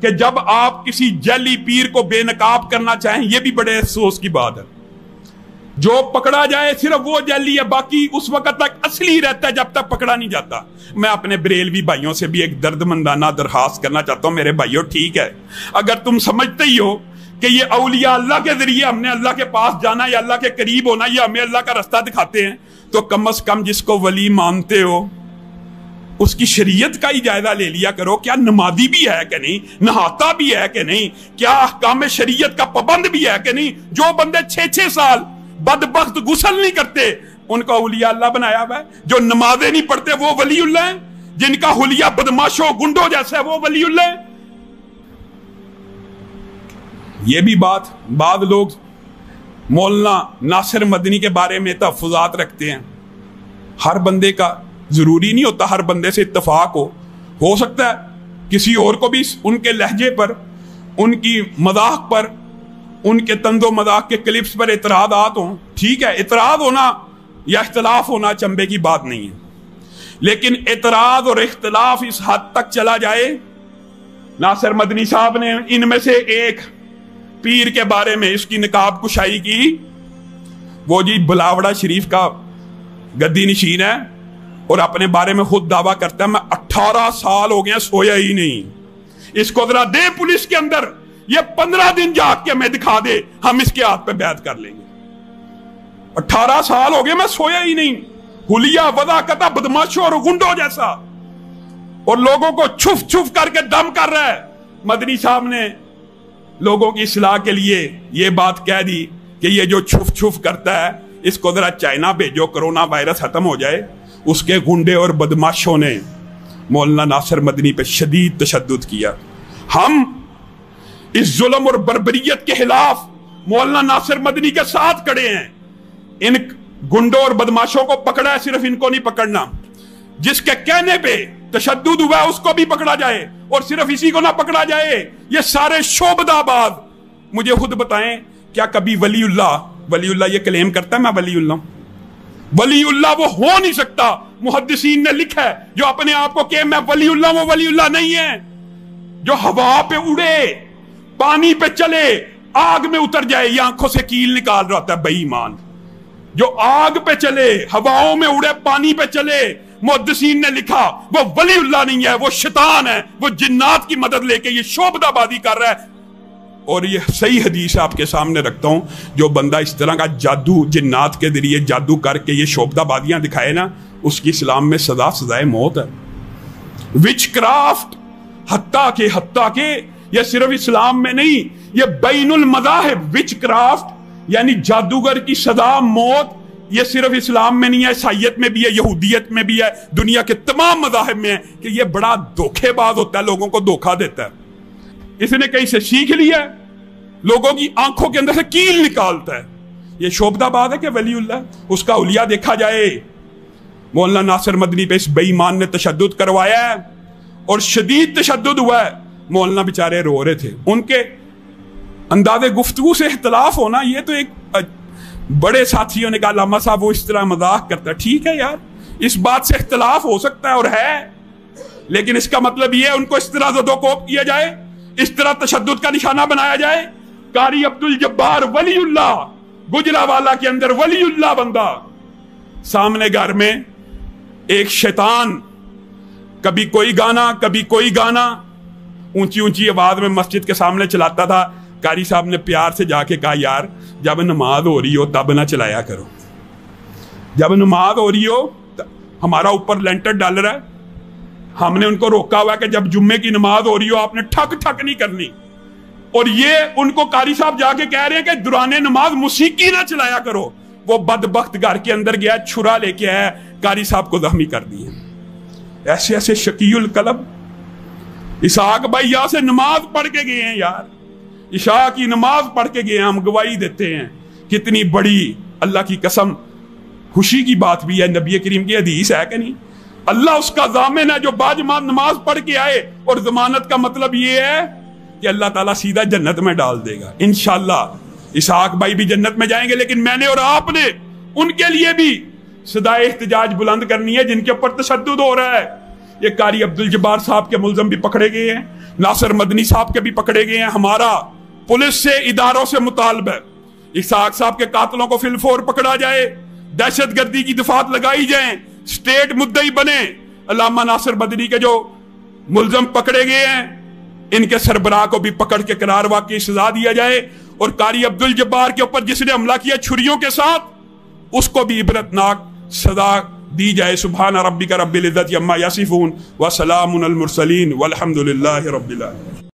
कि जब आप किसी जैली पीर को बेनकाब करना चाहें, यह भी बड़े अफसोस की बात है। जो पकड़ा जाए सिर्फ वो जैली है, बाकी उस वक्त तक असली रहता है जब तक पकड़ा नहीं जाता। मैं अपने बरेलवी भाइयों से भी एक दर्दमंदाना दरखास्त करना चाहता हूं, मेरे भाइयों ठीक है, अगर तुम समझते ही हो कि ये औलिया अल्लाह के जरिए हमने अल्लाह के पास जाना या अल्लाह के करीब होना, या हमें अल्लाह का रास्ता दिखाते हैं, तो कम से कम जिसको वली मानते हो उसकी शरीयत का ही जायजा ले लिया करो। क्या नमाजी भी है कि नहीं, नहाता भी है कि नहीं, क्या अहकाम शरीयत का पाबंद भी है कि नहीं। जो बंदे 6-6 साल बदबख्त गुस्ल नहीं करते उनको औलिया अल्लाह बनाया हुआ है। जो नमाजें नहीं पढ़ते वो वलीउल्लाह है, जिनका हुलिया बदमाशों गुंडों जैसा है वो वलीउल्लाह है। ये भी बात बाद लोग मौलाना नासिर मदनी के बारे में तहफ़्फ़ुज़ात रखते हैं। हर बंदे का जरूरी नहीं होता हर बंदे से इत्तफाक हो सकता है किसी और को भी उनके लहजे पर, उनकी मजाक पर, उनके तंदो मजाक के क्लिप्स पर इतराज़ात हों। ठीक है, इतराज़ होना या इख्तलाफ होना चंबे की बात नहीं है, लेकिन इतराज़ और इख्तलाफ इस हद तक चला जाए। नासिर मदनी साहब ने इनमें से एक पीर के बारे में इसकी निकाब कुशाई की, वो जी बुलावड़ा शरीफ का गद्दी नशीन है और अपने बारे में खुद दावा करता है मैं 18 साल हो गए सोया ही नहीं। इसको जरा दे पुलिस के अंदर, ये 15 दिन जाग के मैं दिखा दे, हम इसके हाथ पे बैत कर लेंगे। 18 साल हो गए मैं सोया ही नहीं, हुलिया वज़ाकता बदमाशों और गुंडों जैसा, और लोगों को छुप छुप करके दम कर रहा है। मदनी साहब ने लोगों की इस्लाह के लिए ये बात कह दी कि ये जो छुप छुप करता है इसको जरा चाइना भेजो, कोरोना वायरस खत्म हो जाए। उसके गुंडे और बदमाशों ने मौलाना नासिर मदनी पे शदीद तशद्दुद किया। हम इस जुल्म और बर्बरियत के खिलाफ मौलाना नासिर मदनी के साथ खड़े हैं। इन गुंडों और बदमाशों को पकड़ा है, सिर्फ इनको नहीं पकड़ना, जिसके कहने पे तशद्दुद हुआ है उसको भी पकड़ा जाए, और सिर्फ इसी को ना पकड़ा जाए, ये सारे शोबदाबाद। मुझे खुद बताएं, क्या कभी वलीउल्लाह ये क्लेम करता है मैं वलीउल्लाह वो हो नहीं सकता। मुहद्दिसीन ने लिखा है जो अपने आप को कहे मैं वलीउल्लाह, वो वलीउल्लाह नहीं है। जो हवा पे उड़े, पानी पे चले, आग में उतर जाए, ये आंखों से कील निकाल रहा होता है बेईमान। जो आग पे चले, हवाओं में उड़े, पानी पे चले, मुहद्दिसीन ने लिखा वो वलीउल्लाह नहीं है, वो शैतान है, वो जिन्नात की मदद लेके ये शोबदाबादी कर रहा है। और ये सही हदीस आपके सामने रखता हूं, जो बंदा इस तरह का जादू, जिन्नात के जरिए जादू करके ये शोबदाबादियां दिखाए ना, उसकी इस्लाम में सजाए मौत है। विच क्राफ्ट हत्ता के ये सिर्फ इस्लाम में नहीं, ये बैनुल मज़ाहिब विच क्राफ्ट यानी जादूगर की सजा मौत, ये सिर्फ इस्लाम में नहीं है, ईसाईयत में भी है, यहूदियत में भी है, दुनिया के तमाम मज़ाहिब में है कि ये बड़ा धोखेबाज होता है, लोगों को धोखा देता है। इसने कहीं से सीख लिया, लोगों की आंखों के अंदर से कील निकालता है। ये शोबदाबाद है कि वलीउल्लाह, उसका उलिया देखा जाए। मौलाना नासिर मदनी पे इस बेईमान ने तशद्दुद करवाया है और शदीद तशद्दुद हुआ है। मौलाना बेचारे रो रहे थे, उनके अंदाज़े गुफ्तगू से इख्तलाफ होना, ये तो एक बड़े साथियों ने कहा लामा साहब वो इस तरह मजाक करता है। ठीक है यार, इस बात से इख्तलाफ हो सकता है और है, लेकिन इसका मतलब ये उनको इस तरह ज़दोकोप किया जाए, इस तरह तशद्दुद का निशाना बनाया जाए। कारी अब्दुल जब्बार वलीउल्लाह, गुजरावाला के अंदर वलीउल्लाह बंदा, सामने घर में एक शैतान कभी कोई गाना ऊंची ऊंची आवाज में मस्जिद के सामने चलाता था। कारी साहब ने प्यार से जाके कहा यार जब नमाज हो रही हो तब ना चलाया करो, जब नमाज हो रही हो हमारा ऊपर लेंटर डाल रहा है, हमने उनको रोका हुआ है कि जब जुम्मे की नमाज हो रही हो आपने ठक ठक नहीं करनी। और ये उनको कारी साहब जाके कह रहे हैं कि दुराने नमाज मुसीकी ना चलाया करो। वो बदबख्त घर के अंदर गया, छुरा लेके आया, कारी साहब को जख्मी कर दिए। ऐसे ऐसे शकीउल कलब इसाक भाई यहां से नमाज पढ़ के गए हैं यार, इशा की नमाज पढ़ के गए हैं, हम गवाही देते हैं। कितनी बड़ी अल्लाह की कसम खुशी की बात भी है, नबी करीम की हदीस है कि नहीं, अल्लाह उसका जामिन है जो बाजमात नमाज पढ़ के आए। और जमानत का मतलब ये है कि अल्लाह ताला सीधा जन्नत में डाल देगा इंशाअल्लाह। इसाक भाई भी जन्नत में जाएंगे, लेकिन मैंने और आपने उनके लिए भी सदाए इख्तिजाज बुलंद करनी है जिनके ऊपर तशद्दुद हो रहा है। ये कारी अब्दुल जब्बार साहब के मुलजम भी पकड़े गए हैं, नासिर मदनी साहब के भी पकड़े गए हैं। हमारा पुलिस से, इदारों से मुतालबा है इसहाक साहब के कातलों को फिलफोर पकड़ा जाए, दहशतगर्दी की दफात लगाई जाए, स्टेट मुद्दई बने। अल्लामा नासिर मदनी के जो मुलजम पकड़े गए हैं इनके सरबराह को भी पकड़ के करार वाकई सजा दिया जाए, और कारी अब्दुल जब्बार के ऊपर जिसने हमला किया छुरियों के साथ उसको भी इबरतनाक सजा दी जाए। सुभान रब्बिका रब्बिल इज्जति अम्मा यसिफून व सलामुन अल मुरसलीन वल्हम्दुलिल्लाहि रब्बिल आलमीन।